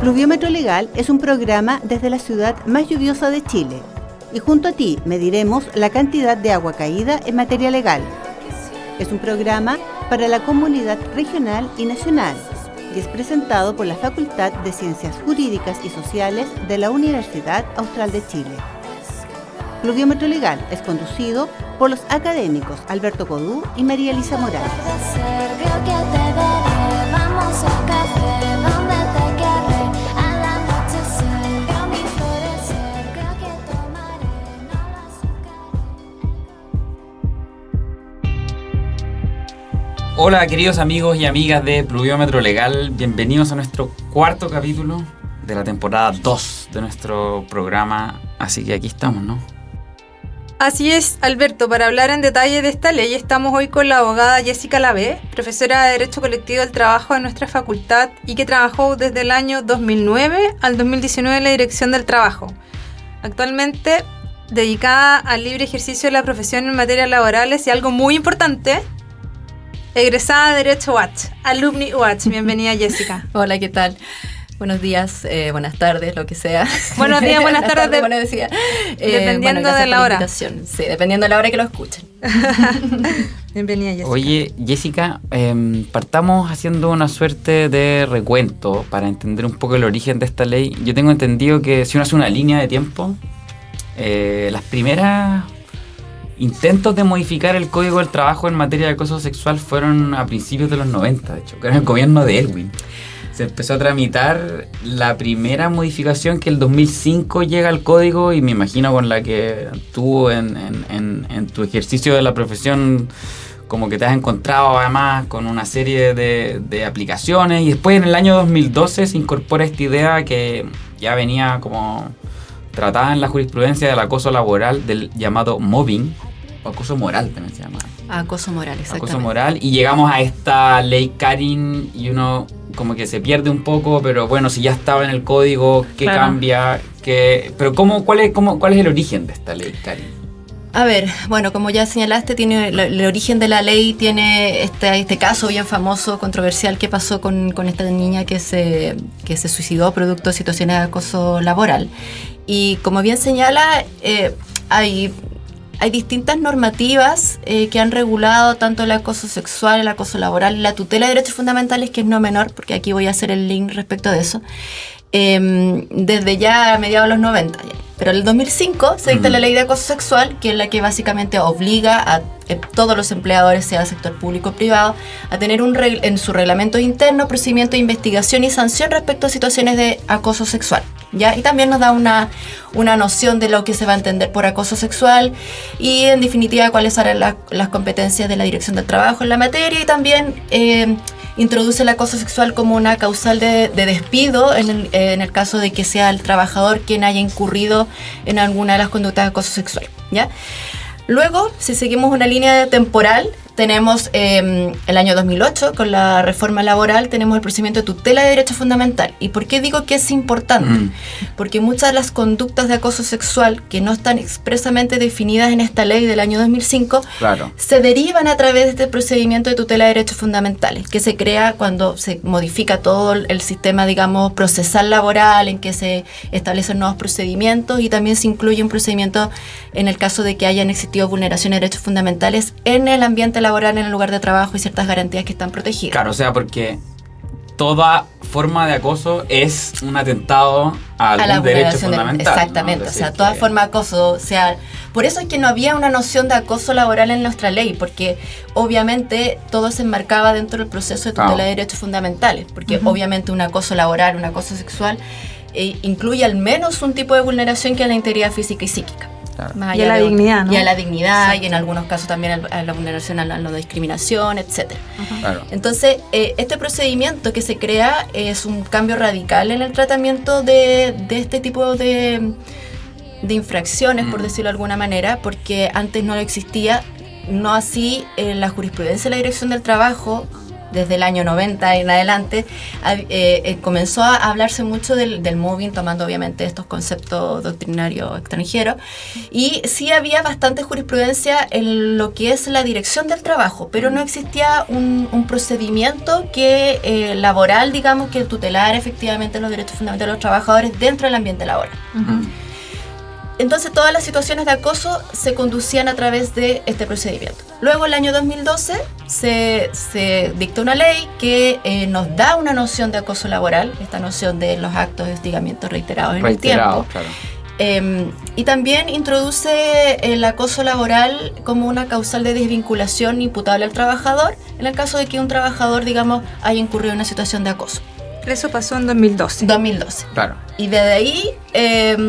Pluviómetro Legal es un programa desde la ciudad más lluviosa de Chile y junto a ti mediremos la cantidad de agua caída en materia legal. Es un programa para la comunidad regional y nacional y es presentado por la Facultad de Ciencias Jurídicas y Sociales de la Universidad Austral de Chile. Pluviómetro Legal es conducido por los académicos Alberto Codú y María Elisa Morales. Hola queridos amigos y amigas de Pluviómetro Legal, bienvenidos a nuestro cuarto capítulo de la temporada 2 de nuestro programa, así que aquí estamos, ¿no? Así es, Alberto, para hablar en detalle de esta ley estamos hoy con la abogada Jessica Lavé, profesora de Derecho Colectivo del Trabajo de nuestra facultad y que trabajó desde el año 2009 al 2019 en la Dirección del Trabajo. Actualmente dedicada al libre ejercicio de la profesión en materias laborales y algo muy importante, egresada de Derecho UACH, Alumni UACH. Bienvenida, Jessica. Hola, ¿qué tal? Buenos días, buenas tardes, lo que sea. Buenos días, buenas tardes. Dependiendo de la hora. Sí, dependiendo de la hora que lo escuchen. Bienvenida, Jessica. Oye, Jessica, partamos haciendo una suerte de recuento para entender un poco el origen de esta ley. Yo tengo entendido que si uno hace una línea de tiempo, las primeras intentos de modificar el Código del Trabajo en materia de acoso sexual fueron a principios de los 90, de hecho, que era el gobierno de Elwin. Se empezó a tramitar la primera modificación que el 2005 llega al código y me imagino con la que tú en tu ejercicio de la profesión como que te has encontrado además con una serie de aplicaciones y después en el año 2012 se incorpora esta idea que ya venía como tratada en la jurisprudencia del acoso laboral del llamado mobbing, o acoso moral también se llama. Acoso moral, exactamente. Acoso moral, y llegamos a esta ley Karin y uno como que se pierde un poco, pero bueno, si ya estaba en el código, ¿qué Claro. cambia? Pero ¿cuál es el origen de esta ley Karin? A ver, bueno, como ya señalaste, tiene el origen de la ley tiene este caso bien famoso, controversial que pasó con esta niña que se suicidó producto de situaciones de acoso laboral. Y como bien señala, hay distintas normativas que han regulado tanto el acoso sexual, el acoso laboral, la tutela de derechos fundamentales, que es no menor, porque aquí voy a hacer el link respecto de eso, desde ya a mediados de los 90. Ya. Pero en el 2005 se dicta la ley de acoso sexual, que es la que básicamente obliga a todos los empleadores, sea sector público o privado, a tener en su reglamento interno procedimiento de investigación y sanción respecto a situaciones de acoso sexual. ¿Ya? Y también nos da una noción de lo que se va a entender por acoso sexual y en definitiva cuáles serán las competencias de la Dirección del Trabajo en la materia, y también introduce el acoso sexual como una causal de despido en el caso de que sea el trabajador quien haya incurrido en alguna de las conductas de acoso sexual, ¿ya? Luego, si seguimos una línea temporal, tenemos el año 2008, con la reforma laboral, tenemos el procedimiento de tutela de derechos fundamentales. ¿Y por qué digo que es importante? Porque muchas de las conductas de acoso sexual que no están expresamente definidas en esta ley del año 2005, Claro. se derivan a través de este procedimiento de tutela de derechos fundamentales, que se crea cuando se modifica todo el sistema, digamos, procesal laboral, en que se establecen nuevos procedimientos y también se incluye un procedimiento en el caso de que hayan existido vulneraciones de derechos fundamentales en el ambiente laboral, en el lugar de trabajo y ciertas garantías que están protegidas. Claro, o sea, porque toda forma de acoso es un atentado a algún derecho fundamental. Exactamente, ¿no? o sea, toda forma de acoso, o sea, por eso es que no había una noción de acoso laboral en nuestra ley, porque obviamente todo se enmarcaba dentro del proceso de tutela de derechos fundamentales, porque obviamente un acoso laboral, un acoso sexual, incluye al menos un tipo de vulneración que es la integridad física y psíquica. Claro. Y a la dignidad, ¿no? Y a la dignidad, Exacto. y en algunos casos también a la vulneración a la discriminación, etcétera. Claro. Entonces, este procedimiento que se crea es un cambio radical en el tratamiento de este tipo de infracciones, por decirlo de alguna manera, porque antes no existía, no así la jurisprudencia de la Dirección del Trabajo desde el año 90 en adelante, comenzó a hablarse mucho del moving, tomando obviamente estos conceptos doctrinarios extranjeros, y sí había bastante jurisprudencia en lo que es la dirección del trabajo, pero no existía un procedimiento que laboral, digamos, que tutelara efectivamente los derechos fundamentales de los trabajadores dentro del ambiente laboral. Entonces todas las situaciones de acoso se conducían a través de este procedimiento. Luego, el año 2012, se dictó una ley que nos da una noción de acoso laboral, esta noción de los actos de hostigamiento reiterados en el tiempo. Claro. Y también introduce el acoso laboral como una causal de desvinculación imputable al trabajador en el caso de que un trabajador, digamos, haya incurrido en una situación de acoso. Eso pasó en 2012. 2012. Claro. Y desde ahí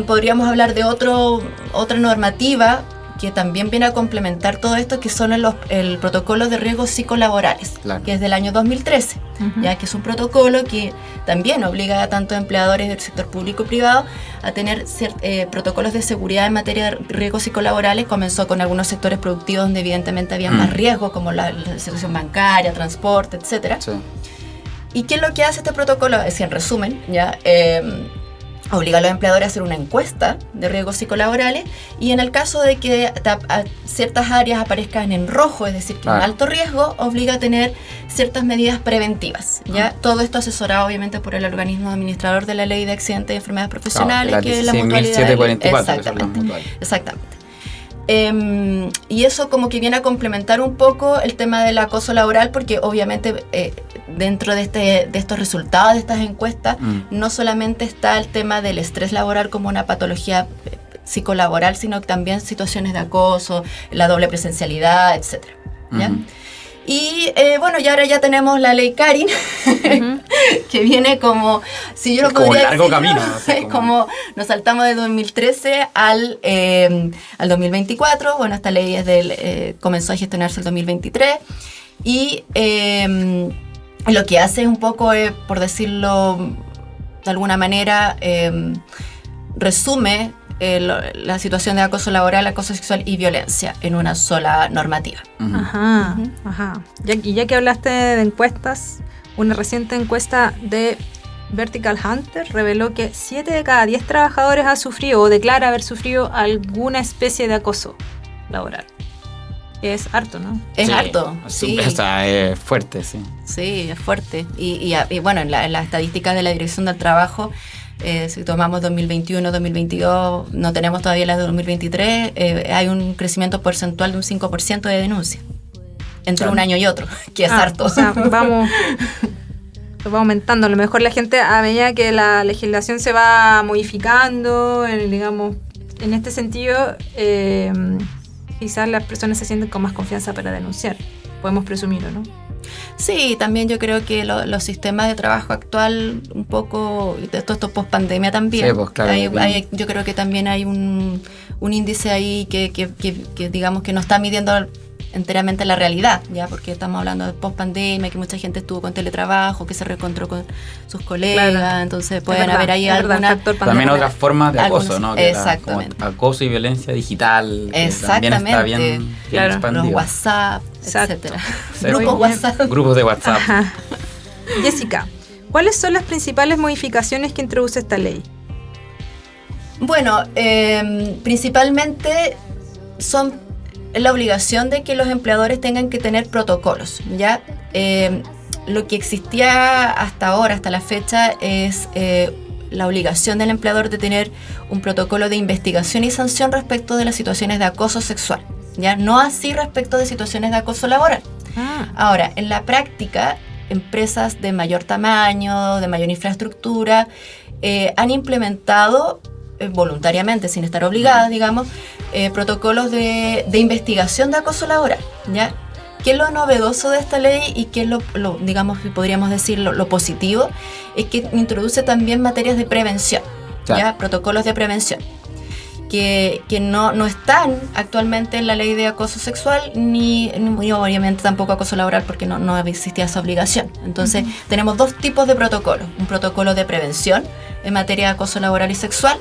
podríamos hablar de otra normativa que también viene a complementar todo esto, que son el protocolo de riesgos psicolaborales, claro, que es del año 2013, ya que es un protocolo que también obliga a tanto empleadores del sector público y privado a tener protocolos de seguridad en materia de riesgos psicolaborales. Comenzó con algunos sectores productivos donde evidentemente había más riesgos, como la situación bancaria, transporte, etcétera. Sí. ¿Y qué es lo que hace este protocolo? Es, en resumen, ya obliga a los empleadores a hacer una encuesta de riesgos psicolaborales, y en el caso de que ciertas áreas aparezcan en rojo, es decir, que en alto riesgo, obliga a tener ciertas medidas preventivas. ¿Ya? Todo esto asesorado obviamente por el organismo administrador de la Ley de Accidentes y Enfermedades Profesionales, que es la mutualidad. 16.744. Exactamente. Y eso como que viene a complementar un poco el tema del acoso laboral, porque obviamente dentro de estos resultados de estas encuestas no solamente está el tema del estrés laboral como una patología psicolaboral, sino que también situaciones de acoso, la doble presencialidad, etcétera. ¿Ya? Y bueno, y ahora ya tenemos la ley Karin, que viene como, si yo lo podría decir, camino, es como nos saltamos de 2013 al 2024. Bueno, esta ley es comenzó a gestionarse el 2023, y lo que hace es un poco, por decirlo de alguna manera, resume la situación de acoso laboral, acoso sexual y violencia en una sola normativa. Ajá. Ya que hablaste de encuestas, una reciente encuesta de Vertical Hunter reveló que 7 de cada 10 trabajadores ha sufrido o declara haber sufrido alguna especie de acoso laboral. Es harto, ¿no? Es harto, sí. O sea, es fuerte, sí. Sí, es fuerte. Y bueno, en la estadística de la Dirección del Trabajo, si tomamos 2021, 2022, no tenemos todavía las de 2023, hay un crecimiento porcentual de un 5% de denuncia entre un año y otro, que es harto. O sea, va aumentando. A lo mejor la gente, a medida que la legislación se va modificando, digamos, en este sentido, quizás las personas se sienten con más confianza para denunciar. Podemos presumirlo, ¿no? Sí, también yo creo que los sistemas de trabajo actual, un poco, esto post pandemia también, sí, pues, claro, yo creo que también hay un índice ahí que digamos que no está midiendo enteramente la realidad, ya, porque estamos hablando de post pandemia, que mucha gente estuvo con teletrabajo, que se reencontró con sus colegas, claro. Entonces pueden haber ahí alguna también otras formas de acoso, ¿no? Exactamente. Acoso y violencia digital. Exactamente. También está bien claro. expandido. Los WhatsApp, etcétera. Grupos de WhatsApp. Ajá. Jessica, ¿cuáles son las principales modificaciones que introduce esta ley? Bueno, principalmente son la obligación de que los empleadores tengan que tener protocolos, ¿ya? Lo que existía hasta ahora, hasta la fecha, es la obligación del empleador de tener un protocolo de investigación y sanción respecto de las situaciones de acoso sexual, ¿ya? No así respecto de situaciones de acoso laboral. Ahora, en la práctica, empresas de mayor tamaño, de mayor infraestructura, han implementado voluntariamente, sin estar obligadas, digamos, protocolos de investigación de acoso laboral, ¿ya? ¿Qué es lo novedoso de esta ley y qué es lo digamos, podríamos decir, lo positivo? Es que introduce también materias de prevención, claro. ¿Ya? Protocolos de prevención, que no están actualmente en la ley de acoso sexual, ni obviamente tampoco acoso laboral, porque no existía esa obligación. Entonces, tenemos dos tipos de protocolos: un protocolo de prevención en materia de acoso laboral y sexual,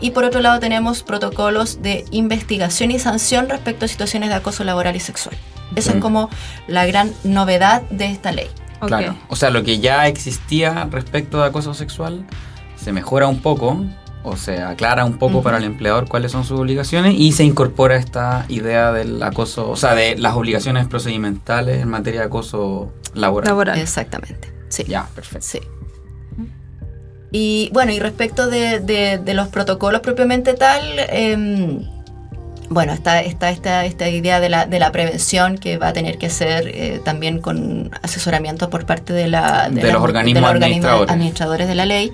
y por otro lado tenemos protocolos de investigación y sanción respecto a situaciones de acoso laboral y sexual. Eso es como la gran novedad de esta ley. Ok. Claro. O sea, lo que ya existía respecto de acoso sexual se mejora un poco, o se aclara un poco para el empleador cuáles son sus obligaciones, y se incorpora esta idea del acoso, o sea, de las obligaciones procedimentales en materia de acoso laboral. Exactamente, sí. Ya, perfecto. Sí. Y bueno, y respecto de los protocolos propiamente tal, bueno, está esta idea de la prevención que va a tener que ser también con asesoramiento por parte de los organismos administradores de la ley.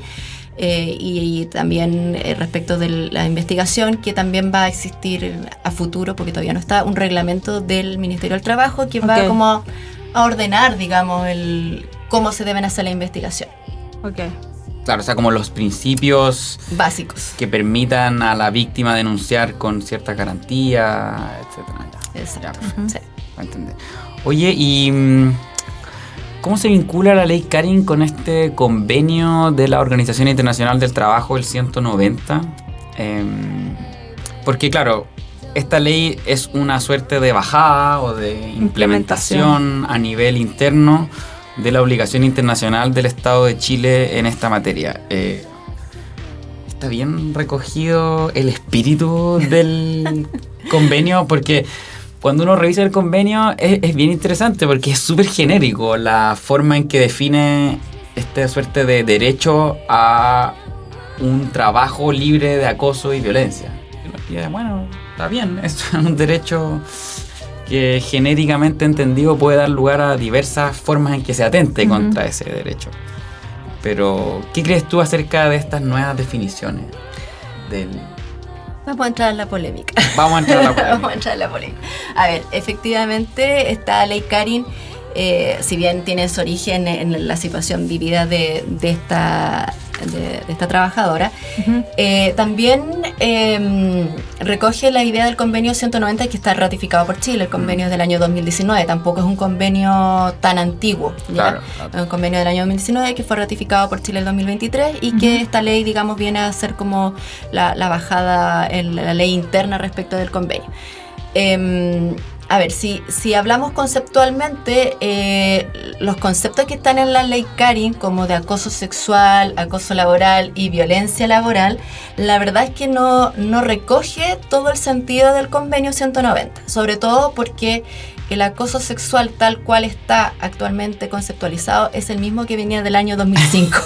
Y también respecto de la investigación, que también va a existir a futuro, porque todavía no está, un reglamento del Ministerio del Trabajo que va como a ordenar, digamos, cómo se deben hacer la investigación. Ok. Claro, o sea, como los principios básicos que permitan a la víctima denunciar con cierta garantía, etcétera. Exacto. Ya, perfecto. Sí. Va a entender. Oye, ¿y cómo se vincula la ley Carin con este convenio de la Organización Internacional del Trabajo, el 190? Porque, claro, esta ley es una suerte de bajada o de implementación a nivel interno de la obligación internacional del Estado de Chile en esta materia. ¿Está bien recogido el espíritu del convenio? Porque cuando uno revisa el convenio es bien interesante, porque es súper genérico la forma en que define esta suerte de derecho a un trabajo libre de acoso y violencia. Y bueno, está bien, es un derecho que genéricamente entendido puede dar lugar a diversas formas en que se atente contra ese derecho. Pero, ¿qué crees tú acerca de estas nuevas definiciones del...? Vamos a entrar en la polémica. Vamos a entrar en la polémica. A ver, efectivamente, esta ley Carin, si bien tiene su origen en la situación vivida de esta trabajadora, también recoge la idea del convenio 190 que está ratificado por Chile. El convenio es del año 2019, tampoco es un convenio tan antiguo, ¿ya? Claro. Es un convenio del año 2019 que fue ratificado por Chile en 2023 y que esta ley, digamos, viene a ser como la bajada en la ley interna respecto del convenio. A ver, si hablamos conceptualmente, los conceptos que están en la ley Carin, como de acoso sexual, acoso laboral y violencia laboral, la verdad es que no recoge todo el sentido del convenio 190, sobre todo porque el acoso sexual tal cual está actualmente conceptualizado es el mismo que venía del año 2005.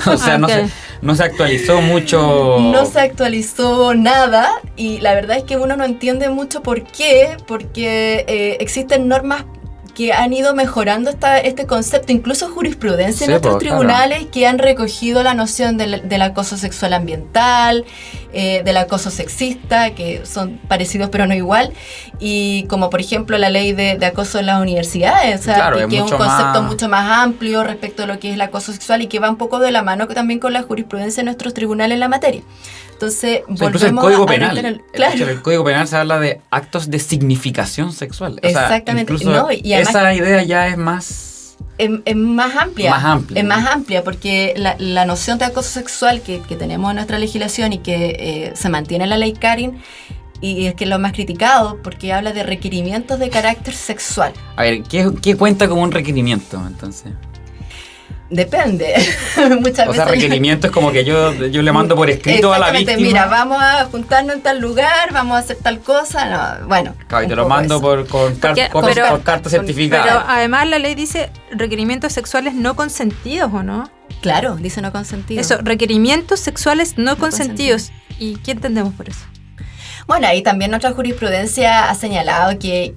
O sea, no se actualizó mucho. No se actualizó nada y la verdad es que uno no entiende mucho por qué, porque existen normas que han ido mejorando este concepto, incluso jurisprudencia en nuestros tribunales que han recogido la noción del acoso sexual ambiental, del acoso sexista, que son parecidos pero no igual, y como por ejemplo la ley de acoso en las universidades, o sea, que es un concepto mucho más amplio respecto a lo que es el acoso sexual y que va un poco de la mano también con la jurisprudencia de nuestros tribunales en la materia. Entonces, incluso el Código Penal. El Código Penal se habla de actos de significación sexual. Exactamente. O sea, y además, esa idea ya es más... Es más amplia. Es más amplia porque la noción de acoso sexual que tenemos en nuestra legislación y que se mantiene en la ley Carin, y es que es lo más criticado porque habla de requerimientos de carácter sexual. A ver, ¿qué cuenta como un requerimiento entonces? Depende. Muchas veces requerimiento es como que yo le mando por escrito a la víctima. Mira, vamos a juntarnos en tal lugar, vamos a hacer tal cosa. No, bueno. Claro, y te lo mando con carta certificada. Pero además la ley dice requerimientos sexuales no consentidos, ¿o no? Claro, dice no consentidos. Eso, requerimientos sexuales no consentidos. ¿Y qué entendemos por eso? Bueno, ahí también nuestra jurisprudencia ha señalado que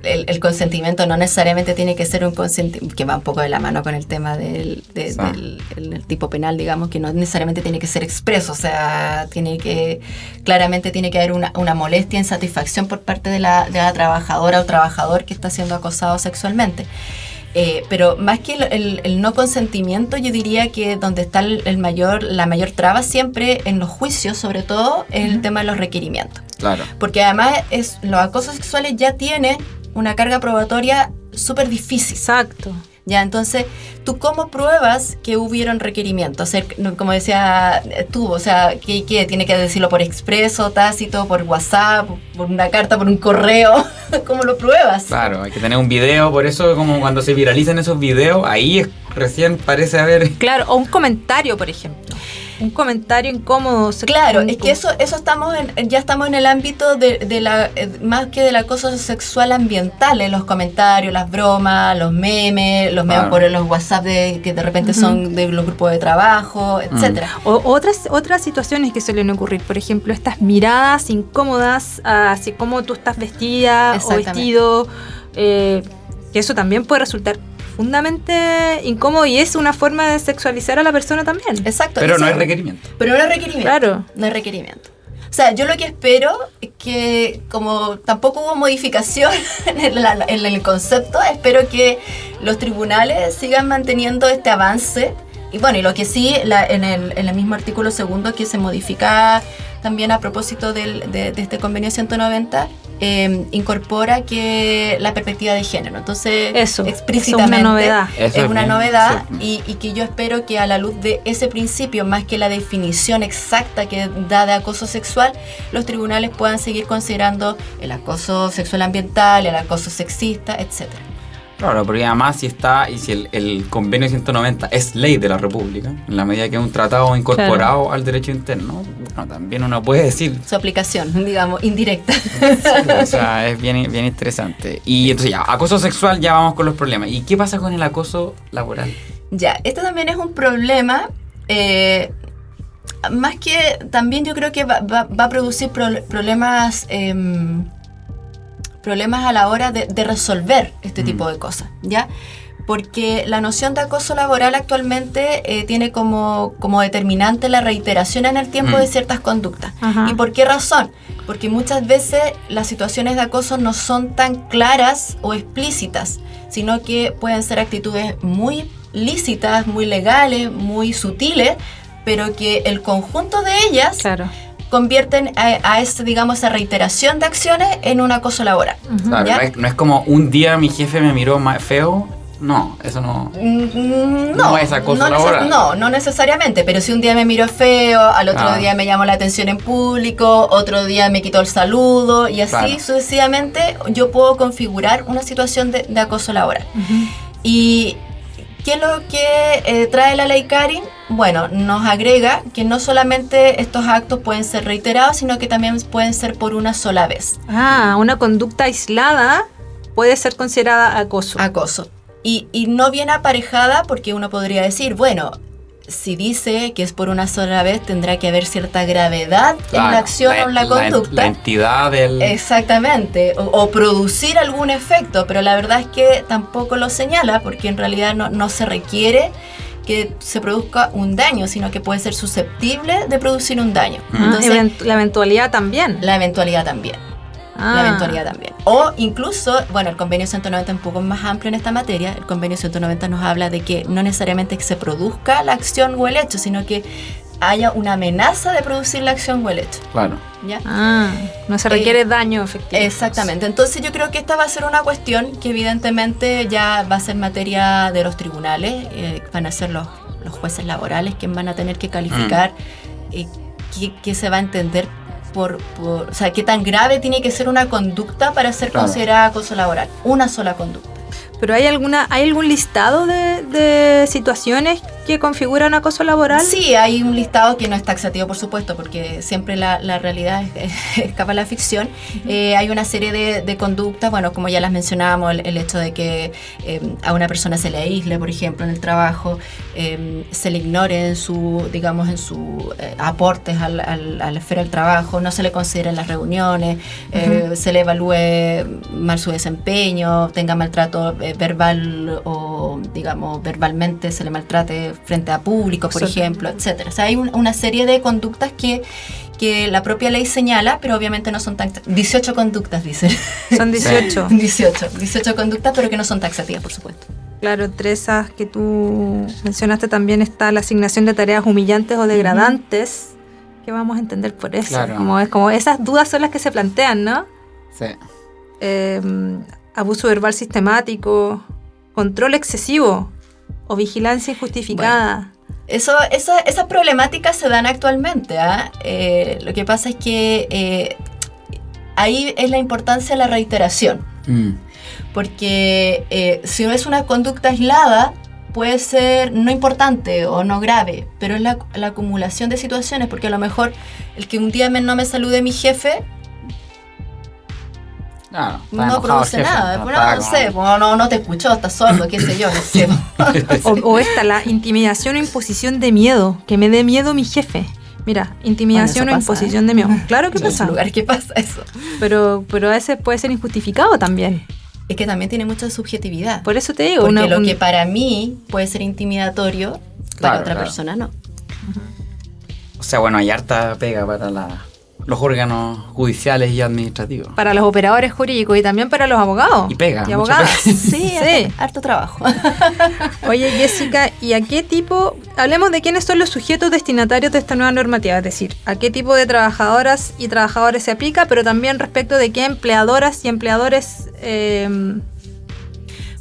el consentimiento no necesariamente tiene que ser un consentimiento, que va un poco de la mano con el tema del tipo penal, digamos, que no necesariamente tiene que ser expreso, o sea, claramente tiene que haber una molestia, insatisfacción por parte de la trabajadora o trabajador que está siendo acosado sexualmente. Pero más que el no consentimiento, yo diría que donde está la mayor traba siempre en los juicios, sobre todo, es el tema de los requerimientos. Claro. Porque además los acosos sexuales ya tienen una carga probatoria súper difícil. Exacto. Ya, entonces, ¿tú cómo pruebas que hubieron requerimientos? O sea, como decía tú, o sea, ¿qué tiene que decirlo por expreso, tácito, por WhatsApp, por una carta, por un correo? ¿Cómo lo pruebas? Claro, hay que tener un video, por eso como cuando se viralizan esos videos, ahí recién parece haber... Claro, o un comentario, por ejemplo. Un comentario incómodo. Claro, es que eso ya estamos en el ámbito de la más que del acoso sexual ambiental, los comentarios, las bromas, los memes por los WhatsApp que de repente son de los grupos de trabajo, etcétera. O otras situaciones que suelen ocurrir, por ejemplo, estas miradas incómodas hacia cómo tú estás vestida o vestido, que eso también puede resultar profundamente incómodo y es una forma de sexualizar a la persona también. Exacto. Pero no es requerimiento. Claro. No es requerimiento. O sea, yo lo que espero es que, como tampoco hubo modificación en el concepto, espero que los tribunales sigan manteniendo este avance. Y bueno, y lo que sí, en el mismo artículo 2 que se modifica también a propósito de este convenio 190, incorpora que la perspectiva de género. Entonces, explícitamente es una novedad y que yo espero que a la luz de ese principio, más que la definición exacta que da de acoso sexual, los tribunales puedan seguir considerando el acoso sexual ambiental, el acoso sexista, etcétera. Claro, porque además si el convenio 190 es ley de la República, en la medida que es un tratado incorporado al derecho interno, bueno, también uno puede decir... Su aplicación, digamos, indirecta. Sí, o sea, es bien interesante. Y entonces ya, acoso sexual, ya vamos con los problemas. ¿Y qué pasa con el acoso laboral? Ya, este también es un problema... más que también yo creo que va a producir problemas a la hora de resolver este tipo de cosas, ¿ya? Porque la noción de acoso laboral actualmente tiene como determinante la reiteración en el tiempo de ciertas conductas. Ajá. ¿Y por qué razón? Porque muchas veces las situaciones de acoso no son tan claras o explícitas, sino que pueden ser actitudes muy lícitas, muy legales, muy sutiles, pero que el conjunto de ellas... Claro. convierten a esa reiteración de acciones en un acoso laboral. Claro, no es como un día mi jefe me miró feo. No, eso no. No es acoso laboral. No necesariamente, pero si un día me miró feo, al otro día me llamó la atención en público, otro día me quitó el saludo y así sucesivamente yo puedo configurar una situación de acoso laboral. Y ¿qué es lo que trae la ley Karin? Bueno, nos agrega que no solamente estos actos pueden ser reiterados, sino que también pueden ser por una sola vez. Una conducta aislada puede ser considerada acoso. Y no viene aparejada porque uno podría decir, bueno, si dice que es por una sola vez, tendrá que haber cierta gravedad en la acción o en la conducta. La entidad del... Exactamente, o producir algún efecto, pero la verdad es que tampoco lo señala porque en realidad no se requiere que se produzca un daño, sino que puede ser susceptible de producir un daño. Entonces, la eventualidad también. La eventualidad también. O incluso, bueno, el convenio 190 es un poco más amplio en esta materia. El convenio 190 nos habla de que no necesariamente que se produzca la acción o el hecho, sino que haya una amenaza de producir la acción o el hecho. Claro. ¿Ya? No se requiere daño efectivo. Exactamente. Entonces yo creo que esta va a ser una cuestión que evidentemente ya va a ser materia de los tribunales, van a ser los jueces laborales quienes van a tener que calificar qué se va a entender o sea, qué tan grave tiene que ser una conducta para ser considerada acoso laboral. Una sola conducta. ¿Pero hay algún listado de situaciones que configuran acoso laboral? Sí, hay un listado que no es taxativo, por supuesto, porque siempre la realidad escapa a la ficción. Hay una serie de conductas, bueno, como ya las mencionábamos, el hecho de que a una persona se le aísle, por ejemplo, en el trabajo, se le ignore en sus aportes a la esfera del trabajo, no se le considere en las reuniones, se le evalúe mal su desempeño, tenga maltrato verbal o, digamos, verbalmente se le maltrate frente a público, por ejemplo, etcétera. O sea, hay una serie de conductas que la propia ley señala, pero obviamente no son tan... 18 conductas, dicen. Son 18. 18 conductas, pero que no son taxativas, por supuesto. Claro, entre esas que tú mencionaste también está la asignación de tareas humillantes o degradantes, que vamos a entender por eso. Claro. Como esas dudas son las que se plantean, ¿no? Sí. Abuso verbal sistemático, control excesivo o vigilancia injustificada. Esas problemáticas se dan actualmente. Lo que pasa es que ahí es la importancia de la reiteración. Porque si no es una conducta aislada, puede ser no importante o no grave, pero es la acumulación de situaciones, porque a lo mejor el que un día no me salude mi jefe no produce nada. No sé, no te escuchó, estás sordo, qué sé yo, no sé. o la intimidación o imposición de miedo, que me dé miedo mi jefe. Mira, intimidación o imposición de miedo. Claro que pasa. En lugar que pasa eso. Pero a veces puede ser injustificado también. Es que también tiene mucha subjetividad. Por eso te digo. Porque lo que para mí puede ser intimidatorio, para otra persona no. O sea, bueno, hay harta pega para los órganos judiciales y administrativos. Para los operadores jurídicos y también para los abogados. Y pega. Y abogadas. Sí. Harto trabajo. Oye, Jessica, ¿y a qué tipo? Hablemos de quiénes son los sujetos destinatarios de esta nueva normativa, es decir, a qué tipo de trabajadoras y trabajadores se aplica, pero también respecto de qué empleadoras y empleadores.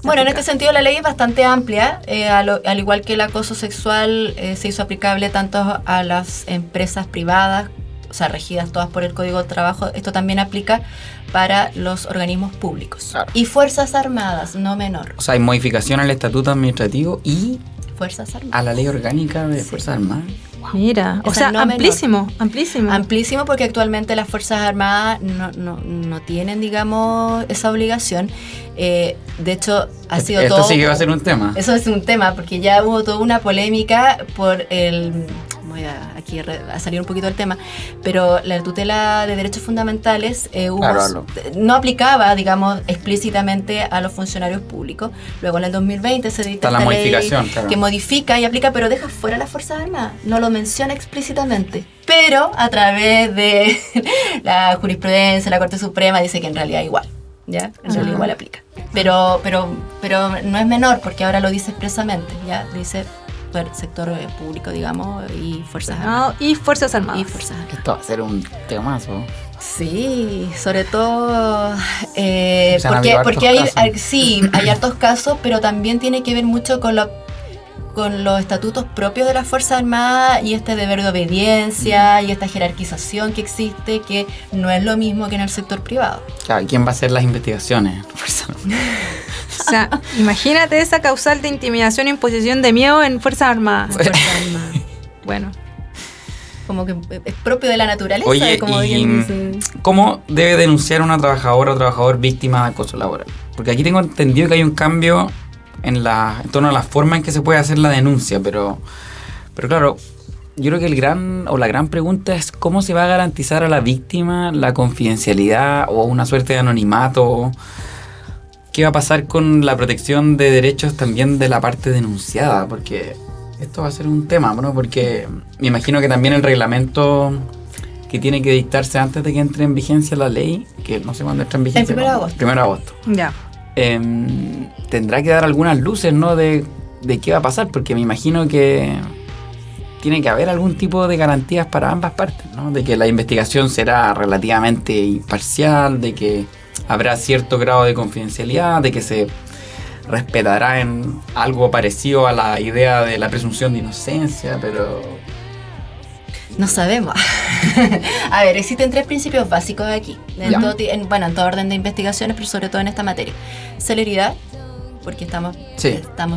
Bueno, en este sentido la ley es bastante amplia, al igual que el acoso sexual se hizo aplicable tanto a las empresas privadas, o sea, regidas todas por el Código del Trabajo. Esto también aplica para los organismos públicos. Claro. Y Fuerzas Armadas, no menor. O sea, hay modificación al estatuto administrativo y Fuerzas Armadas. A la ley orgánica de Fuerzas Armadas. Wow. Mira, o sea, no amplísimo. Amplísimo, porque actualmente las Fuerzas Armadas no tienen, digamos, esa obligación. De hecho, Esto sí que va a ser un tema. Eso es un tema, porque ya hubo toda una polémica por el... Voy a salir un poquito del tema, pero la tutela de derechos fundamentales no aplicaba, digamos, explícitamente a los funcionarios públicos. Luego en el 2020 se dicta esta ley que modifica y aplica, pero deja fuera las Fuerzas Armadas, no lo menciona explícitamente. Pero a través de la jurisprudencia, la Corte Suprema dice que en realidad igual, ¿ya? En realidad igual aplica. Pero no es menor, porque ahora lo dice expresamente, ¿ya? Dice sector público, digamos, y Fuerzas Armadas. Y Fuerzas Armadas. Esto va a ser un temazo. Sí, sobre todo porque hay hartos casos, pero también tiene que ver mucho con los estatutos propios de las Fuerzas Armadas y este deber de obediencia y esta jerarquización que existe, que no es lo mismo que en el sector privado. Claro, ¿quién va a hacer las investigaciones? O sea, imagínate esa causal de intimidación e imposición de miedo en Fuerzas Armadas. Bueno. Como que es propio de la naturaleza. Oye, ¿cómo debe denunciar una trabajadora o trabajador víctima de acoso laboral? Porque aquí tengo entendido que hay un cambio en torno a la forma en que se puede hacer la denuncia, pero claro, yo creo que la gran pregunta es cómo se va a garantizar a la víctima la confidencialidad o una suerte de anonimato. ¿Qué va a pasar con la protección de derechos también de la parte denunciada? Porque esto va a ser un tema, ¿no? Porque me imagino que también el reglamento que tiene que dictarse antes de que entre en vigencia la ley, que no sé cuándo entra en vigencia. El 1 de agosto. Ya. Tendrá que dar algunas luces, ¿no? De qué va a pasar, porque me imagino que tiene que haber algún tipo de garantías para ambas partes, ¿no? De que la investigación será relativamente imparcial, de que habrá cierto grado de confidencialidad, de que se respetará en algo parecido a la idea de la presunción de inocencia, pero... No sabemos. A ver, existen 3 principios básicos aquí, en todo orden de investigaciones, pero sobre todo en esta materia. Celeridad, porque estamos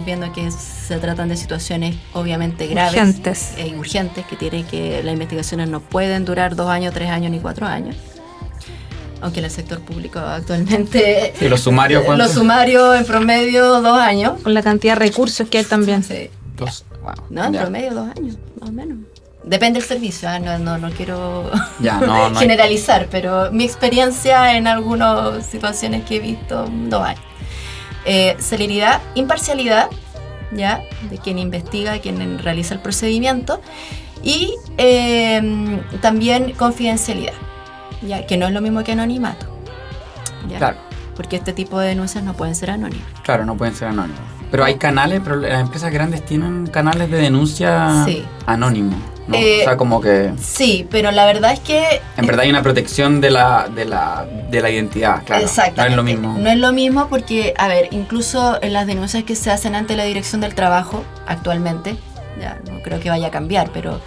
viendo que se tratan de situaciones obviamente graves, urgentes, que las investigaciones no pueden durar 2 años, 3 años ni 4 años. Aunque en el sector público actualmente... ¿Y los sumarios cuántos? Los sumarios en promedio 2 años. Con la cantidad de recursos que hay también. Sí. En promedio 2 años, más o menos. Depende del servicio, no quiero generalizar, pero mi experiencia en algunas situaciones que he visto, 2 años. Celeridad, imparcialidad, ¿ya? De quien investiga, quien realiza el procedimiento, y también confidencialidad, ya que no es lo mismo que anonimato, ¿ya? Claro. Porque este tipo de denuncias no pueden ser anónimas. Claro, no pueden ser anónimas. Pero hay canales, pero las empresas grandes tienen canales de denuncia anónimos. ¿no? O sea, como que Sí, pero la verdad es que... en verdad hay una protección de la identidad, claro. Exactamente. No es lo mismo. No es lo mismo porque, a ver, incluso en las denuncias que se hacen ante la Dirección del Trabajo actualmente, ya no creo que vaya a cambiar, pero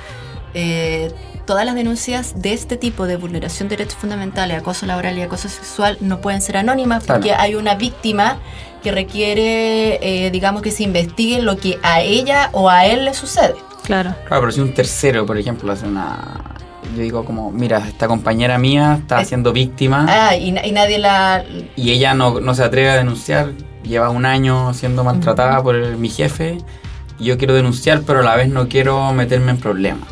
todas las denuncias de este tipo de vulneración de derechos fundamentales, acoso laboral y acoso sexual, no pueden ser anónimas porque hay una víctima que requiere, digamos, que se investigue lo que a ella o a él le sucede. Claro. Claro, pero si un tercero, por ejemplo, hace yo digo como, mira, esta compañera mía está siendo víctima. Y nadie la... Y ella no se atreve a denunciar, lleva un año siendo maltratada por mi jefe, y yo quiero denunciar, pero a la vez no quiero meterme en problemas.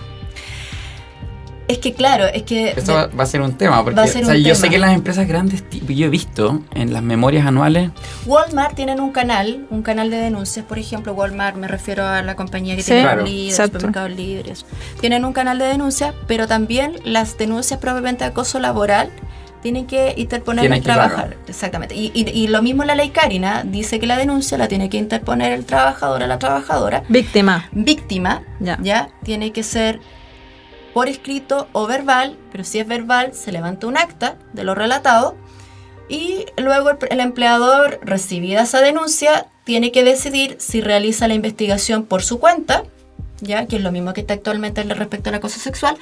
Es que claro, es que... Eso va a ser un tema, porque yo sé que las empresas grandes, yo he visto en las memorias anuales... Walmart tienen un canal de denuncias, por ejemplo, Walmart, me refiero a la compañía que tiene claro. supermercados libres. Tienen un canal de denuncias, pero también las denuncias propiamente de acoso laboral tienen que interponer el trabajador. Claro. Exactamente. Y lo mismo la ley Karina dice que la denuncia la tiene que interponer el trabajador o la trabajadora. Víctima, ya tiene que ser por escrito o verbal, pero si es verbal se levanta un acta de lo relatado y luego el empleador, recibida esa denuncia, tiene que decidir si realiza la investigación por su cuenta, ya que es lo mismo que está actualmente respecto al acoso sexual,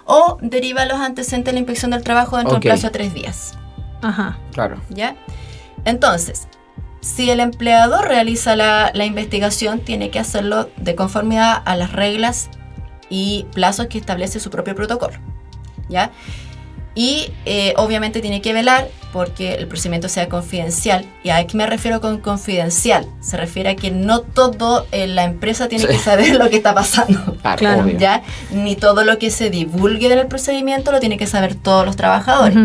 o deriva los antecedentes de la inspección del trabajo dentro del plazo de 3 días. Ajá. Claro. ¿Ya? Entonces, si el empleador realiza la investigación, tiene que hacerlo de conformidad a las reglas y plazos que establece su propio protocolo, ¿ya? Y obviamente tiene que velar porque el procedimiento sea confidencial. ¿Y a qué me refiero con confidencial? Se refiere a que no todo la empresa tiene que saber lo que está pasando, claro. ¿ya? Ni todo lo que se divulgue en el procedimiento lo tienen que saber todos los trabajadores.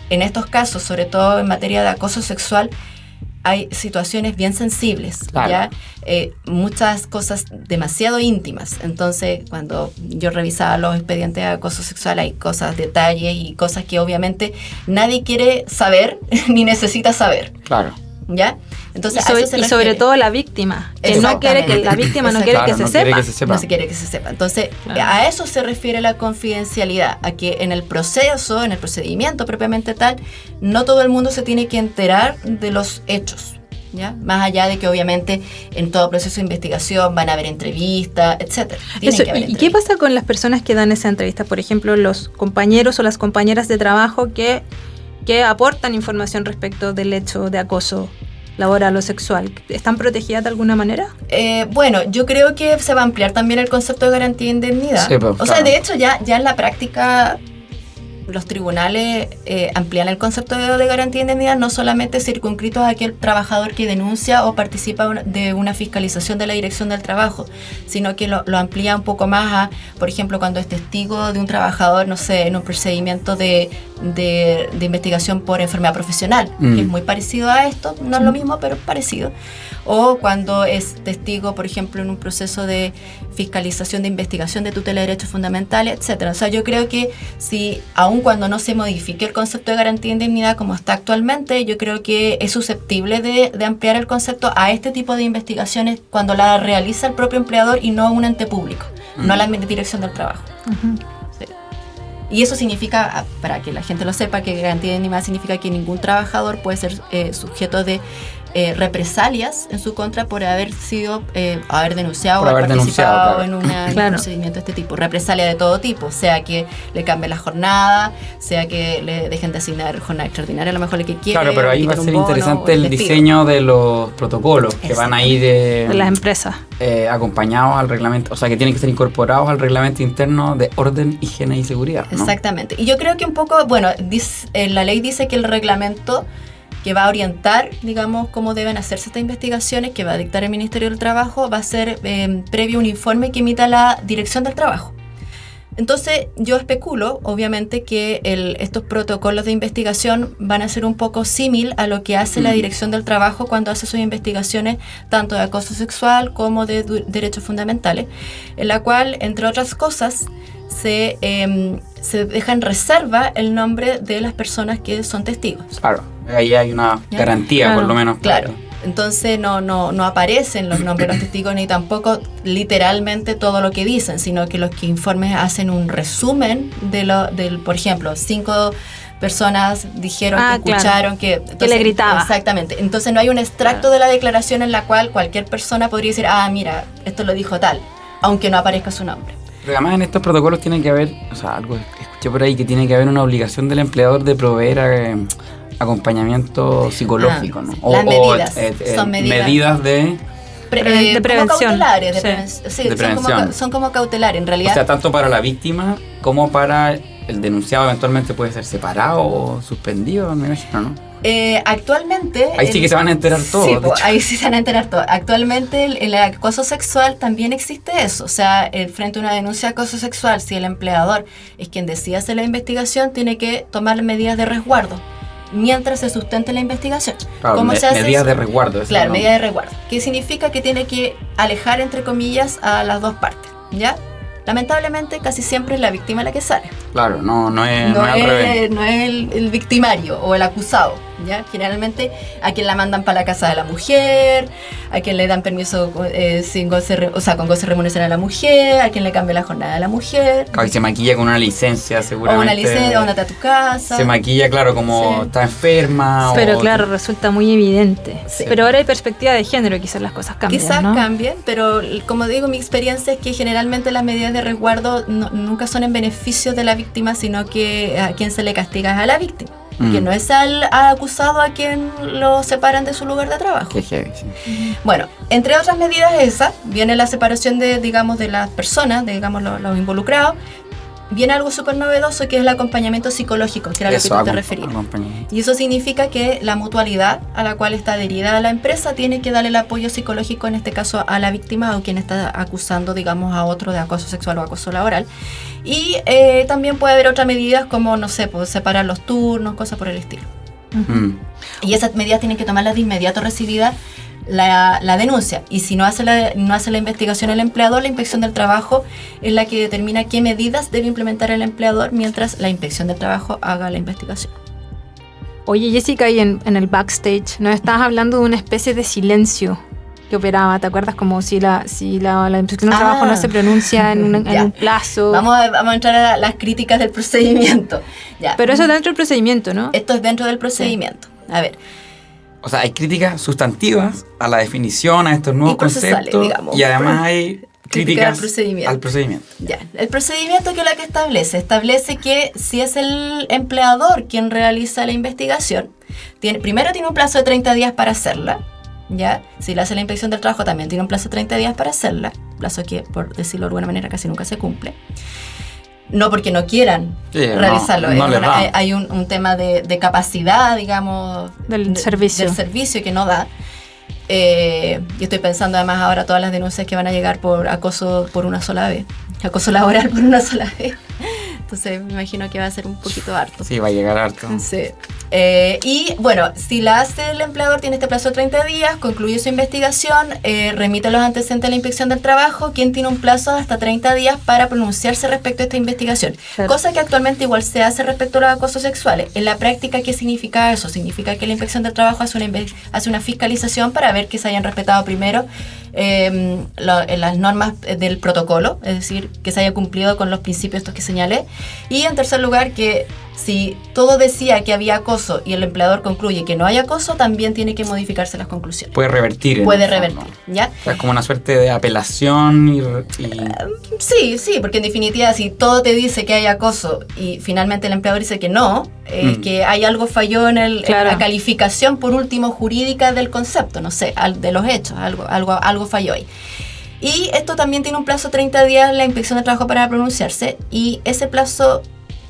En estos casos, sobre todo en materia de acoso sexual, hay situaciones bien sensibles, claro. ¿ya? Muchas cosas demasiado íntimas. Entonces, cuando yo revisaba los expedientes de acoso sexual, hay cosas, detalles y cosas que obviamente nadie quiere saber ni necesita saber. Claro. ¿Ya? Entonces, y sobre todo la víctima, que no quiere que la víctima no quiere que se sepa. No se quiere que se sepa. Entonces, a eso se refiere la confidencialidad, a que en el proceso, en el procedimiento propiamente tal, no todo el mundo se tiene que enterar de los hechos, ¿ya? Más allá de que obviamente en todo proceso de investigación van a haber entrevistas, etcétera. ¿Y qué pasa con las personas que dan esa entrevista? Por ejemplo, los compañeros o las compañeras de trabajo que aportan información respecto del hecho de acoso laboral o sexual. ¿Están protegidas de alguna manera? Bueno, yo creo que se va a ampliar también el concepto de garantía de indemnidad. Sí, pues, o sea, de hecho, ya en la práctica los tribunales amplían el concepto de garantía de indemnidad, no solamente circunscritos a aquel trabajador que denuncia o participa de una fiscalización de la Dirección del Trabajo, sino que lo amplía un poco más a, por ejemplo, cuando es testigo de un trabajador, no sé, en un procedimiento de investigación por enfermedad profesional, que es muy parecido a esto, no es lo mismo, pero es parecido. O cuando es testigo, por ejemplo, en un proceso de fiscalización de investigación de tutela de derechos fundamentales, etcétera. O sea, yo creo que si, aun cuando no se modifique el concepto de garantía de indemnidad como está actualmente, yo creo que es susceptible de ampliar el concepto a este tipo de investigaciones cuando la realiza el propio empleador y no un ente público, no la Dirección del Trabajo. Sí. Y eso significa, para que la gente lo sepa, que garantía de indemnidad significa que ningún trabajador puede ser sujeto de represalias en su contra por haber denunciado o haber participado en un procedimiento de este tipo. Represalia de todo tipo, sea que le cambie la jornada, sea que le dejen de asignar jornada extraordinaria, a lo mejor le que quiere. Claro, pero ahí va a ser interesante el diseño de los protocolos que van ahí de las empresas. Acompañados al reglamento, o sea, que tienen que ser incorporados al reglamento interno de orden, higiene y seguridad, ¿no? Exactamente. Y yo creo que un poco, bueno, la ley dice que el reglamento que va a orientar, digamos, cómo deben hacerse estas investigaciones, que va a dictar el Ministerio del Trabajo, va a ser previo un informe que emita la Dirección del Trabajo. Entonces, yo especulo, obviamente, que estos protocolos de investigación van a ser un poco símil a lo que hace la Dirección del Trabajo cuando hace sus investigaciones, tanto de acoso sexual como de derechos fundamentales, en la cual, entre otras cosas, se deja en reserva el nombre de las personas que son testigos. Claro, ahí hay una garantía, por lo menos. Claro. Entonces no aparecen los nombres de los testigos ni tampoco literalmente todo lo que dicen, sino que los que informes hacen un resumen del, por ejemplo, 5 personas dijeron que escucharon que le gritaba. Exactamente. Entonces no hay un extracto de la declaración en la cual cualquier persona podría decir, mira, esto lo dijo tal, aunque no aparezca su nombre. Pero además en estos protocolos tiene que haber, o sea, algo escuché por ahí, que tiene que haber una obligación del empleador de proveer acompañamiento psicológico, ¿no? Las medidas, son medidas de prevención. Como cautelares, de prevención. Son como cautelares, en realidad. O sea, tanto para la víctima como para el denunciado eventualmente puede ser separado o suspendido, me imagino, ¿no? Actualmente... Ahí sí que se van a enterar todos. Sí, ahí sí se van a enterar todos. Actualmente el acoso sexual también existe eso. O sea, frente a una denuncia de acoso sexual, si el empleador es quien decide hacer la investigación, tiene que tomar medidas de resguardo mientras se sustente la investigación. Claro, ¿Cómo se hace medidas eso? de resguardo. Claro, medidas de resguardo. ¿Qué significa? Que tiene que alejar, entre comillas, a las dos partes, ¿ya? Lamentablemente, casi siempre es la víctima la que sale. Claro, no es al revés. No es el victimario o el acusado, ¿ya? Generalmente a quien la mandan para la casa de la mujer, a quien le dan permiso con goce remuneración a la mujer, a quien le cambia la jornada a la mujer. Claro, y se maquilla con una licencia, seguramente. O una licencia, o andate a tu casa. Se maquilla, claro, como está enferma. Pero claro, resulta muy evidente. Sí. Pero ahora hay perspectiva de género, quizás las cosas cambian, Quizás ¿no? cambien, pero como digo, mi experiencia es que generalmente las medidas de resguardo nunca son en beneficio de la víctima, sino que a quien se le castiga es a la víctima. Que no es al acusado a quien lo separan de su lugar de trabajo. Qué heavy, sí. Bueno, entre otras medidas esas, viene la separación de las personas, los involucrados. Viene algo súper novedoso, que es el acompañamiento psicológico, que era lo que tú te referías. Y eso significa que la mutualidad a la cual está adherida la empresa tiene que darle el apoyo psicológico, en este caso a la víctima o quien está acusando, a otro de acoso sexual o acoso laboral. Y también puede haber otras medidas como, no sé, pues separar los turnos, cosas por el estilo. Y esas medidas tienen que tomarlas de inmediato recibida la denuncia, y si no hace la investigación el empleador, la inspección del trabajo es la que determina qué medidas debe implementar el empleador mientras la inspección del trabajo haga la investigación. Oye, Jessica, y en el backstage nos estabas hablando de una especie de silencio que operaba, ¿te acuerdas? Como si la inspección del trabajo no se pronuncia en un plazo. Vamos a entrar a las críticas del procedimiento. Ya. Pero eso es dentro del procedimiento, ¿no? Esto es dentro del procedimiento. A ver. O sea, hay críticas sustantivas a la definición, a estos nuevos conceptos, y además hay críticas al procedimiento. Ya. El procedimiento, que es la que establece que si es el empleador quien realiza la investigación, primero tiene un plazo de 30 días para hacerla, ¿ya? Si le hace la inspección del trabajo, también tiene un plazo de 30 días para hacerla, plazo que, por decirlo de alguna manera, casi nunca se cumple. No porque no quieran realizarlo, hay un tema de capacidad, del servicio que no da. Yo estoy pensando además ahora todas las denuncias que van a llegar por acoso por una sola vez, acoso laboral por una sola vez. Entonces me imagino que va a ser un poquito harto. Sí, va a llegar harto. Sí. Y bueno, si la hace el empleador, tiene este plazo de 30 días, concluye su investigación, remite los antecedentes a la inspección del trabajo, quien tiene un plazo de hasta 30 días para pronunciarse respecto a esta investigación. Claro. Cosa que actualmente igual se hace respecto a los acosos sexuales. En la práctica, ¿qué significa eso? Significa que la inspección del trabajo hace una fiscalización para ver que se hayan respetado primero las normas del protocolo, es decir, que se haya cumplido con los principios estos que señalé. Y en tercer lugar, que si todo decía que había acoso y el empleador concluye que no hay acoso, también tiene que modificarse las conclusiones. Puede revertir. Puede revertir, ¿ya? O sea, es como una suerte de apelación Sí, porque en definitiva, si todo te dice que hay acoso y finalmente el empleador dice que no, que hay algo falló en la calificación, por último, jurídica del concepto, no sé, de los hechos, algo falló ahí. Y esto también tiene un plazo de 30 días la inspección de trabajo para pronunciarse, y ese plazo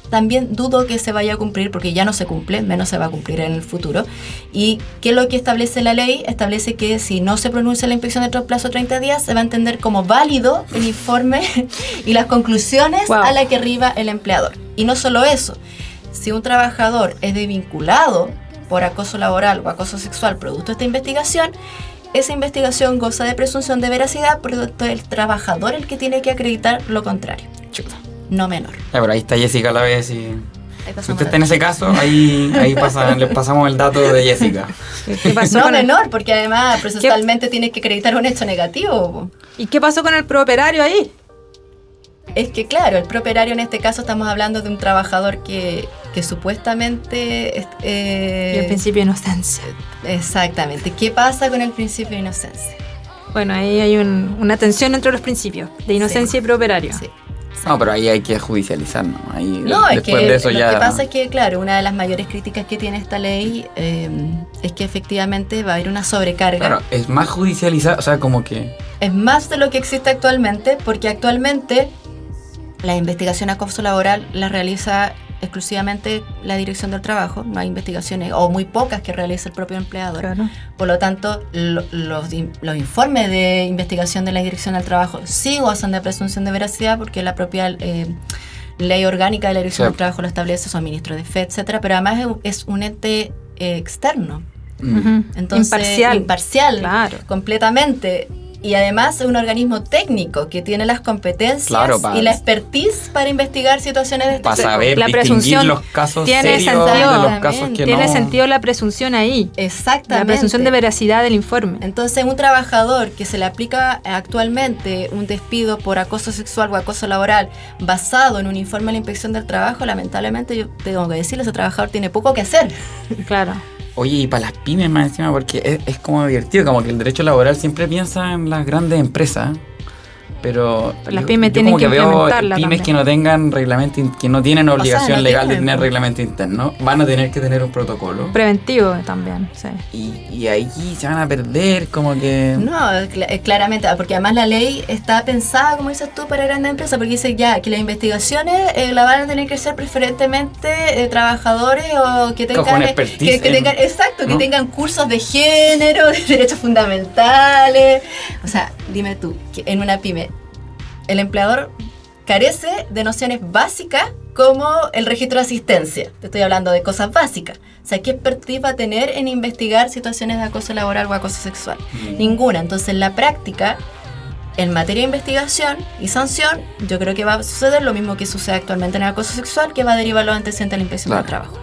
también dudo que se vaya a cumplir, porque ya no se cumple, menos se va a cumplir en el futuro. ¿Y qué es lo que establece la ley? Establece que si no se pronuncia la inspección dentro del plazo de 30 días, se va a entender como válido el informe y las conclusiones a las que arriba el empleador. Y no solo eso, si un trabajador es desvinculado por acoso laboral o acoso sexual producto de esta investigación, esa investigación goza de presunción de veracidad, por lo tanto el trabajador el que tiene que acreditar lo contrario. Chuta. No menor. Pero ahí está Jessica a la vez y Si usted está en ese caso, ahí le pasamos el dato de Jessica. ¿Qué pasó No con menor, porque además procesalmente tienes que acreditar un hecho negativo. Po. ¿Y qué pasó con el prooperario ahí? Es que claro, el prooperario en este caso estamos hablando de un trabajador que supuestamente... Y el principio de inocencia. Exactamente. ¿Qué pasa con el principio de inocencia? Bueno, ahí hay una tensión entre los principios de inocencia y prooperario. Sí. No, pero ahí hay que judicializar, ¿no? Ahí, No, es que después de eso lo ya... que pasa es que, claro, una de las mayores críticas que tiene esta ley es que efectivamente va a haber una sobrecarga. Claro, es más judicializar, o sea, como que... Es más de lo que existe actualmente, porque actualmente la investigación acoso laboral la realiza exclusivamente la Dirección del Trabajo. No hay investigaciones, o muy pocas, que realiza el propio empleador. Claro. Por lo tanto, los informes de investigación de la Dirección del Trabajo sí gozan de presunción de veracidad, porque la propia ley orgánica de la Dirección Sí. del Trabajo lo establece, son ministros de fe, etcétera, pero además es un ente externo. Ujú. Entonces, imparcial, Claro. completamente. Y además es un organismo técnico que tiene las competencias Claro, y la expertise para investigar situaciones de este Para tipo. saber La distinguir presunción los casos tiene serios sentido. de los casos que Tiene no... sentido la presunción ahí. Exactamente. La presunción de veracidad del informe. Entonces, un trabajador que se le aplica actualmente un despido por acoso sexual o acoso laboral basado en un informe de la Inspección del Trabajo, lamentablemente yo tengo que decirle, ese trabajador tiene poco que hacer. Claro. Oye, y para las pymes más encima, porque es como divertido, como que el derecho laboral siempre piensa en las grandes empresas, pero Las pymes yo tienen como que veo implementarla pymes también. que no tengan reglamento, que no tienen obligación no legal de tienen, tener po. reglamento interno, van a tener que tener un protocolo. Preventivo también, sí. Y ahí se van a perder, como que... No, claramente, porque además la ley está pensada, como dices tú, para grandes empresas, porque dice ya que las investigaciones la van a tener que ser preferentemente trabajadores o que tengan... Con expertise que tengan, exacto, ¿no? que tengan cursos de género, de derechos fundamentales. O sea, dime tú, que en una pyme, el empleador carece de nociones básicas como el registro de asistencia. Te estoy hablando de cosas básicas. O sea, ¿qué expertise va a tener en investigar situaciones de acoso laboral o acoso sexual? Ninguna. Entonces, en la práctica, en materia de investigación y sanción, yo creo que va a suceder lo mismo que sucede actualmente en el acoso sexual, que va a derivar los antecedentes de la Inspección del Trabajo.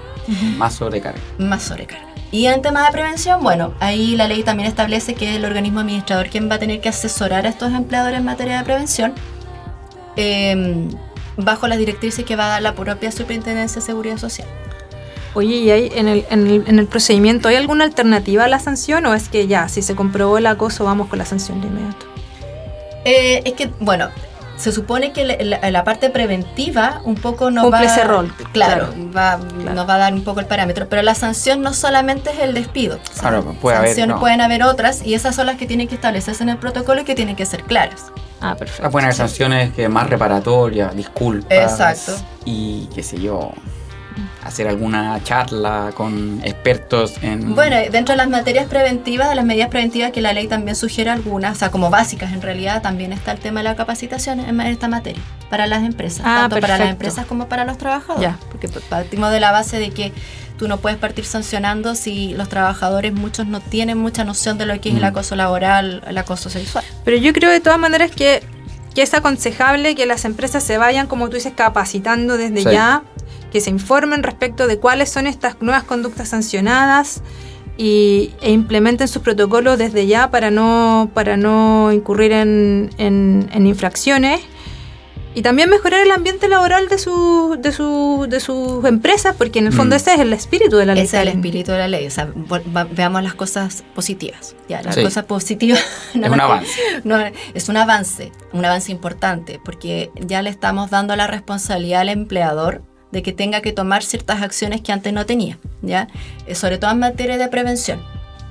Más sobrecarga. Más sobrecarga. Y en tema de prevención, bueno, ahí la ley también establece que es el organismo administrador quien va a tener que asesorar a estos empleadores en materia de prevención, bajo las directrices que va a dar la propia Superintendencia de Seguridad Social. Oye, ¿y hay en el procedimiento hay alguna alternativa a la sanción o es que ya, si se comprobó el acoso, vamos con la sanción de inmediato? Es que, bueno, se supone que la parte preventiva un poco nos Cumple va... ese rol. Claro, Claro. nos va a dar un poco el parámetro, pero la sanción no solamente es el despido. O sea, Claro, puede haber, sanciones no. pueden haber otras y esas son las que tienen que establecerse en el protocolo y que tienen que ser claras. Ah, perfecto. Va a poner sanciones que más reparatorias, disculpas. Exacto. Y qué sé yo, hacer alguna charla con expertos en... Bueno, dentro de las materias preventivas, de las medidas preventivas que la ley también sugiere algunas, o sea, como básicas en realidad, también está el tema de la capacitación en esta materia, para las empresas, tanto para las perfecto. empresas como para los trabajadores. Ya. Porque partimos de la base de que tú no puedes partir sancionando si los trabajadores, muchos no tienen mucha noción de lo que es el acoso laboral, el acoso sexual. Pero yo creo de todas maneras que es aconsejable que las empresas se vayan, como tú dices, capacitando desde Sí. ya, que se informen respecto de cuáles son estas nuevas conductas sancionadas e implementen sus protocolos desde ya para no incurrir en infracciones. Y también mejorar el ambiente laboral de sus empresas, porque en el fondo ese es el espíritu de la ley. Ese es el también. espíritu de la ley. O sea, veamos las cosas positivas. Ya, las Sí. cosas positivas. Es un avance. No, es un avance importante, porque ya le estamos dando la responsabilidad al empleador de que tenga que tomar ciertas acciones que antes no tenía, ¿ya? Sobre todo en materia de prevención,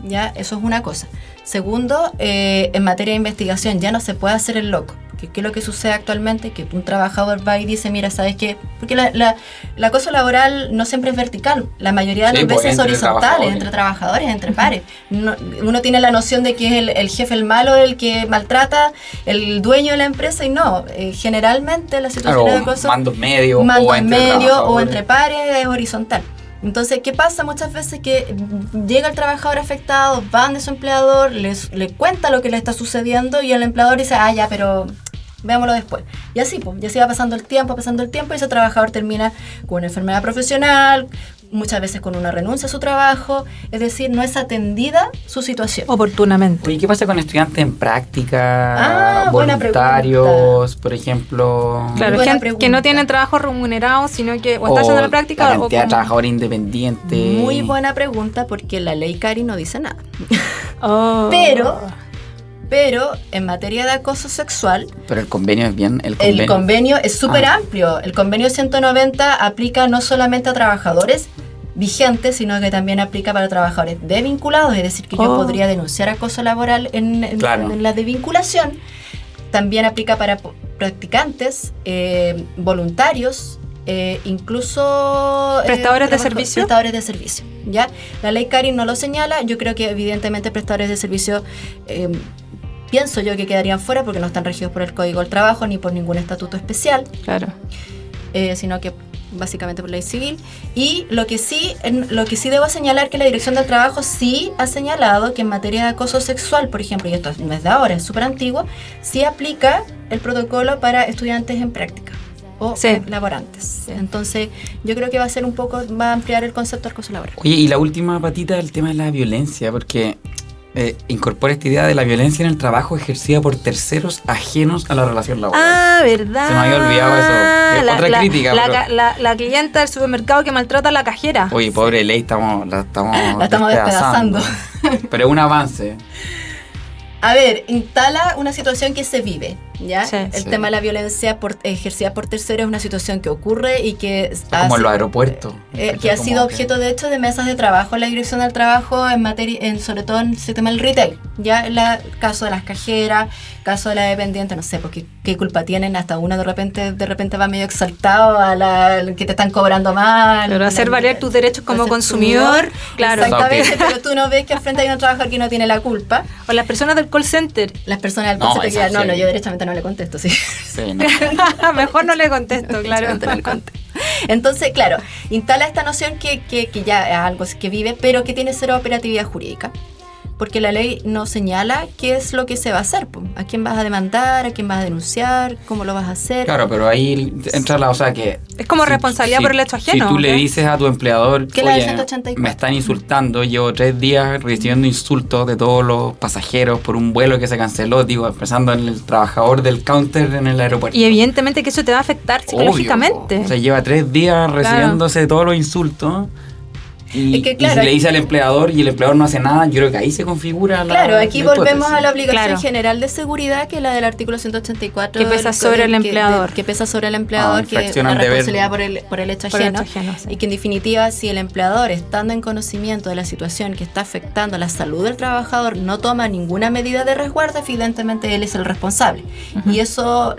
¿ya? Eso es una cosa. Segundo, en materia de investigación ya no se puede hacer el loco. ¿Qué es lo que sucede actualmente? Que un trabajador va y dice, mira, ¿sabes qué? Porque el acoso laboral no siempre es vertical. La mayoría de Sí, las pues, veces es entre horizontal, trabajadores. entre trabajadores, entre pares. Uno tiene la noción de que es el jefe el malo, el que maltrata, el dueño de la empresa, y no. Generalmente la situación de Claro, acoso... mandos medios o mandos entre medios o trabajadores. entre pares es horizontal. Entonces, ¿qué pasa muchas veces? Que llega el trabajador afectado, van de su empleador, le cuenta lo que le está sucediendo y el empleador dice, ah, ya, pero veámoslo después. Y así, pues, ya se va pasando el tiempo, y ese trabajador termina con una enfermedad profesional, muchas veces con una renuncia a su trabajo, es decir, no es atendida su situación. Oportunamente. Oye, ¿qué pasa con estudiantes en práctica, buena voluntarios, por ejemplo? Claro, Buena gente pregunta. que no tiene trabajo remunerado, sino que o está haciendo la práctica la o cantidad de como... trabajadores independientes. Muy buena pregunta, porque la ley Cari no dice nada. Oh. Pero en materia de acoso sexual, Pero el convenio es bien, el convenio es súper amplio. El convenio 190 aplica no solamente a trabajadores vigentes, sino que también aplica para trabajadores desvinculados, es decir, que yo podría denunciar acoso laboral en la desvinculación. También aplica para practicantes, voluntarios, incluso ¿Prestadores de servicio? Prestadores de servicio, ¿ya? La ley Cari no lo señala. Yo creo que evidentemente prestadores de servicio pienso yo que quedarían fuera porque no están regidos por el Código del Trabajo ni por ningún estatuto especial, Claro. sino que básicamente por ley civil. Y lo que sí debo señalar que la Dirección del Trabajo sí ha señalado que en materia de acoso sexual, por ejemplo, y esto no es de ahora, es súper antiguo, sí aplica el protocolo para estudiantes en práctica o laborantes. Entonces yo creo que va a ampliar el concepto de acoso laboral. Oye, y la última patita, el tema de la violencia, porque incorpora esta idea de la violencia en el trabajo ejercida por terceros ajenos a la relación laboral. Ah, ¿verdad? Se me había olvidado eso. Es otra crítica. La clienta del supermercado que maltrata a la cajera. Oye, pobre ley, la estamos despedazando. Pero es un avance. A ver, instala una situación que se vive, ¿ya? Sí. El tema de la violencia ejercida por terceros es una situación que ocurre y que Es como en los aeropuertos. que ha sido objeto de hecho de mesas de trabajo en la Dirección del Trabajo sobre todo en ese tema del retail, ya en el caso de las cajeras, caso de la dependiente, no sé, porque qué culpa tienen, hasta uno de repente va medio exaltado a que te están cobrando mal. Pero hacer valer tus derechos como consumidor, claro. Exactamente, pero tú no ves que al frente hay un trabajador que no tiene la culpa. O las personas del call center. Las personas del call center que yo derechamente no le contesto, sí. Sí, no. Mejor no le contesto, claro. No le contesto. Entonces, claro, instala esta noción que ya es algo que vive, pero que tiene cero operatividad jurídica. Porque la ley no señala qué es lo que se va a hacer, pues. ¿A quién vas a demandar? ¿A quién vas a denunciar? ¿Cómo lo vas a hacer? Claro, pero ahí entra o sea que... Es como responsabilidad por el hecho ajeno. Si tú le dices a tu empleador, ¿Qué la del oye, 184? me están insultando, llevo 3 días recibiendo insultos de todos los pasajeros por un vuelo que se canceló, digo, empezando en el trabajador del counter en el aeropuerto. Y evidentemente que eso te va a afectar psicológicamente. Obvio, o sea, lleva 3 días recibiéndose todos los insultos. Y, es que, claro, y si le dice al empleador y el empleador no hace nada, yo creo que ahí se configura Claro, aquí volvemos a la obligación Claro. general de seguridad, que es la del artículo 184. Que pesa sobre el empleador. Que pesa sobre el empleador, que es infracción la al deber. responsabilidad por el hecho ajeno. Sí. Y que en definitiva, si el empleador, estando en conocimiento de la situación que está afectando la salud del trabajador, no toma ninguna medida de resguardo, evidentemente él es el responsable. Y eso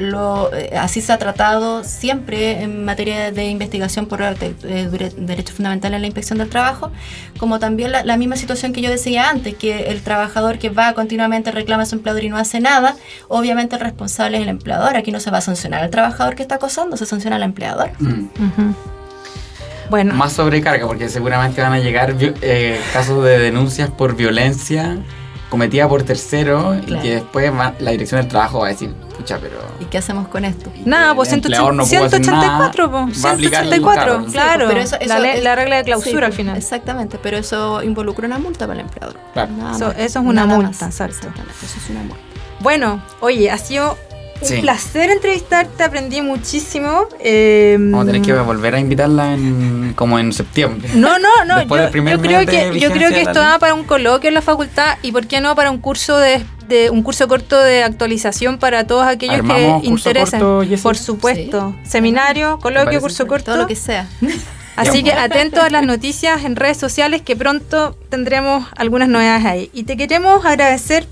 así se ha tratado siempre en materia de investigación por derechos fundamentales en la inspección del trabajo, como también la misma situación que yo decía antes, que el trabajador que va continuamente reclama a su empleador y no hace nada, obviamente el responsable es el empleador. Aquí no se va a sancionar al trabajador que está acosando, se sanciona al empleador. Bueno. Más sobrecarga, porque seguramente van a llegar casos de denuncias por violencia cometida por terceros, Claro. y que después la Dirección del Trabajo va a decir, pucha, pero... ¿Y qué hacemos con esto? Nada, pues el empleador no pudo hacer 184, nada, pues. va a aplicar 184, el claro. pero eso la regla de clausura sí, al final. Exactamente, pero eso involucra una multa para el empleador. Claro. Nada Eso más. es una Nada multa, más. exacto. Exactamente, eso es una multa. Bueno, oye, ha sido un Sí. placer entrevistarte, aprendí muchísimo. Vamos a tener que volver a invitarla como en septiembre. No, Después del primer yo creo mes de que vigencia esto de la va para un coloquio en la facultad y por qué no para un curso un curso corto de actualización para todos aquellos ¿Armamos que curso interesen. corto, Jessy? Por supuesto. Seminario, coloquio, parece? curso corto. Todo lo que sea. Así que atentos a las noticias en redes sociales que pronto tendremos algunas novedades ahí. Y te queremos agradecer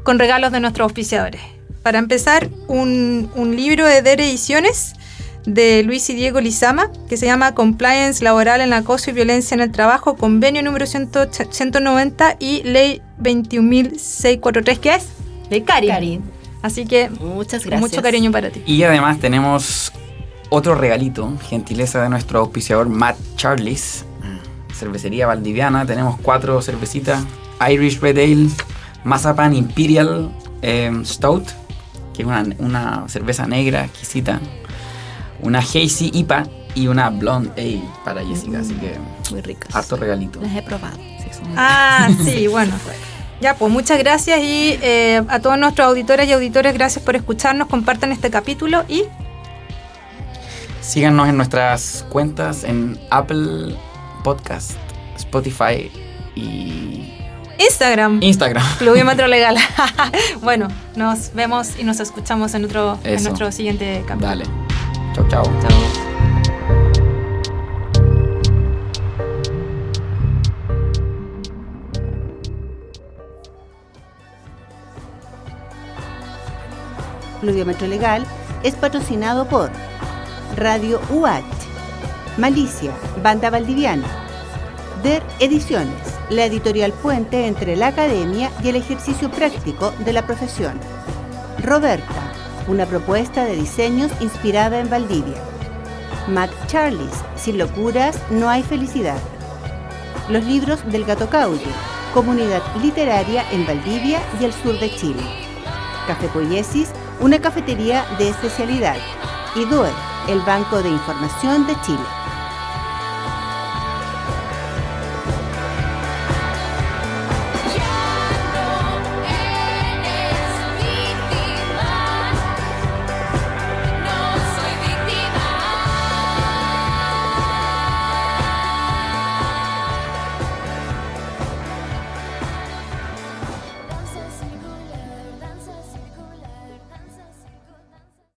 con regalos de nuestros auspiciadores. Para empezar, un libro de DER Ediciones de Luis y Diego Lizama, que se llama Compliance Laboral en Acoso y Violencia en el Trabajo, convenio número 190 y ley 21.643, que es Ley Cari. Cari. Así que Muchas con gracias. mucho cariño para ti. Y además tenemos otro regalito, gentileza de nuestro auspiciador Matt Charles, cervecería valdiviana. Tenemos 4 cervecitas, Irish Red Ale, Mazapan Imperial Stout, que es una cerveza negra exquisita, una Hazy IPA y una Blonde Ale para Jessica, así que muy ricas. harto regalito. Las he probado. Sí, son muy Sí, bueno. Ya, pues muchas gracias y a todos nuestros auditores y auditores, gracias por escucharnos, compartan este capítulo y síganos en nuestras cuentas en Apple Podcast, Spotify y Instagram. Pluviómetro Legal. Bueno, nos vemos y nos escuchamos en nuestro siguiente capítulo. Dale. Chau, chau. Chau. Pluviómetro Legal es patrocinado por Radio UH, Malicia, Banda Valdiviana, DER Ediciones, la editorial puente entre la academia y el ejercicio práctico de la profesión. Roberta, una propuesta de diseños inspirada en Valdivia. Matt Charles, sin locuras no hay felicidad. Los libros del Gato Caule, comunidad literaria en Valdivia y el sur de Chile. Café Poiesis, una cafetería de especialidad. Y DOE, el Banco de Información de Chile.